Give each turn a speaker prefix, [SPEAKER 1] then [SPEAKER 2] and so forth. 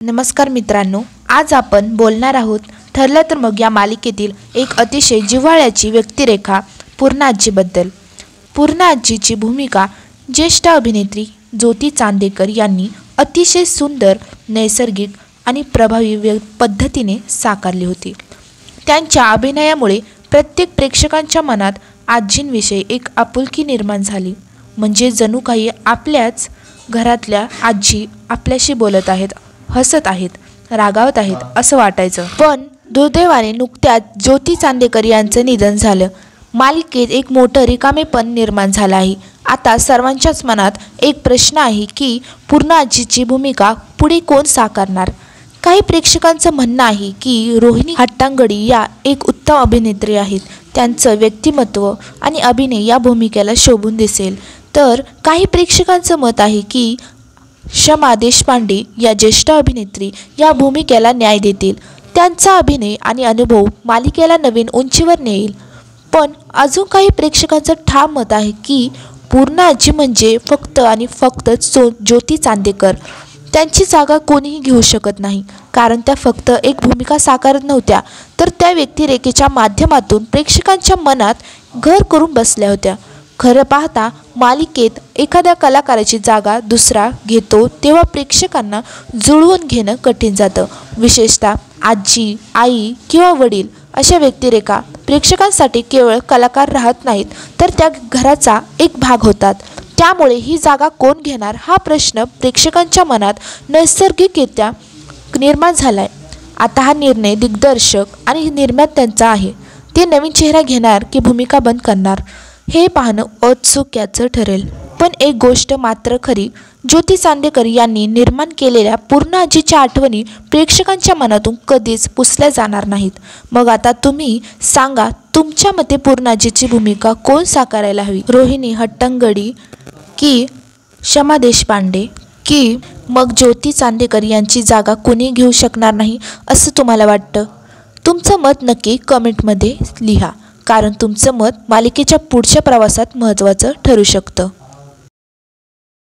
[SPEAKER 1] नमस्कार मित्रांनो, आज आपण बोलणार आहोत ठरलं तर मग या मालिकेतील एक अतिशय जिव्हाळ्याची व्यक्तिरेखा पूर्णा आजीबद्दल। पूर्णा आजीची भूमिका ज्येष्ठ अभिनेत्री ज्योती चांदेकर यांनी अतिशय सुंदर, नैसर्गिक आणि प्रभावी पद्धतीने साकारली होती। त्यांच्या अभिनयामुळे प्रत्येक प्रेक्षकांच्या मनात आजींविषयी एक आपुलकी निर्माण झाली, म्हणजे जणू काही आपल्याच घरातल्या आजी आपल्याशी बोलत आहेत, हसत आहेत, रागावत आहेत असं वाटायचं। पण दुर्दैवाने नुकत्याच ज्योती चांदेकर यांचं निधन झालं। मालिकेत एक मोठं रिकामेपण निर्माण झालं आहे। आता सर्वांच्याच मनात एक प्रश्न आहे की पूर्णा आजीची भूमिका पुढे कोण साकारणार। काही प्रेक्षकांचं म्हणणं आहे की रोहिणी हट्टांगडी या एक उत्तम अभिनेत्री आहेत, त्यांचं व्यक्तिमत्व आणि अभिनय या भूमिकेला शोभून दिसेल। तर काही प्रेक्षकांचं मत आहे की शमा देशपांडे या ज्येष्ठ अभिनेत्री या भूमिकेला न्याय देतील, त्यांचा अभिनय आणि अनुभव मालिकेला नवीन उंचीवर नेईल। पण अजून काही प्रेक्षकांचं ठाम मत आहे की पूर्णा आजी म्हणजे फक्त आणि फक्त ज्योती चांदेकर, त्यांची जागा कोणीही घेऊ शकत नाही, कारण त्या फक्त एक भूमिका साकारत नव्हत्या, तर त्या व्यक्तिरेखेच्या माध्यमातून प्रेक्षकांच्या मनात घर करून बसल्या होत्या। खरं पाहता मालिकेत एखाद्या कलाकाराची जागा दुसरा घेतो तेव्हा प्रेक्षकांना जुळवून घेणं कठीण जातं। विशेषतः आजी, आई किंवा वडील अशा व्यक्तिरेखा प्रेक्षकांसाठी केवळ कलाकार राहत नाहीत, तर त्या घराचा एक भाग होतात। त्यामुळे ही जागा कोण घेणार हा प्रश्न प्रेक्षकांच्या मनात नैसर्गिकरित्या निर्माण झालाय। आता हा निर्णय दिग्दर्शक आणि निर्मात्यांचा आहे, ते नवीन चेहरा घेणार की भूमिका बंद करणार हे पाहणं औत्सुक्याचं ठरेल। पण एक गोष्ट मात्र खरी, ज्योती चांदेकर यांनी निर्माण केलेल्या पूर्णा आजीच्या आठवणी प्रेक्षकांच्या मनातून कधीच पुसल्या जाणार नाहीत। मग आता तुम्ही सांगा, तुमच्या मते पूर्णा आजीची भूमिका कोण साकारायला हवी? रोहिणी हट्टंगडी की शमा देशपांडे की मग ज्योती चांदेकर यांची जागा कोणी घेऊ शकणार नाही असं तुम्हाला वाटतं? तुमचं मत नक्की कमेंटमध्ये लिहा, कारण तुमचं मत मालिकेच्या पुढच्या प्रवासात महत्त्वाचं ठरू शकतं।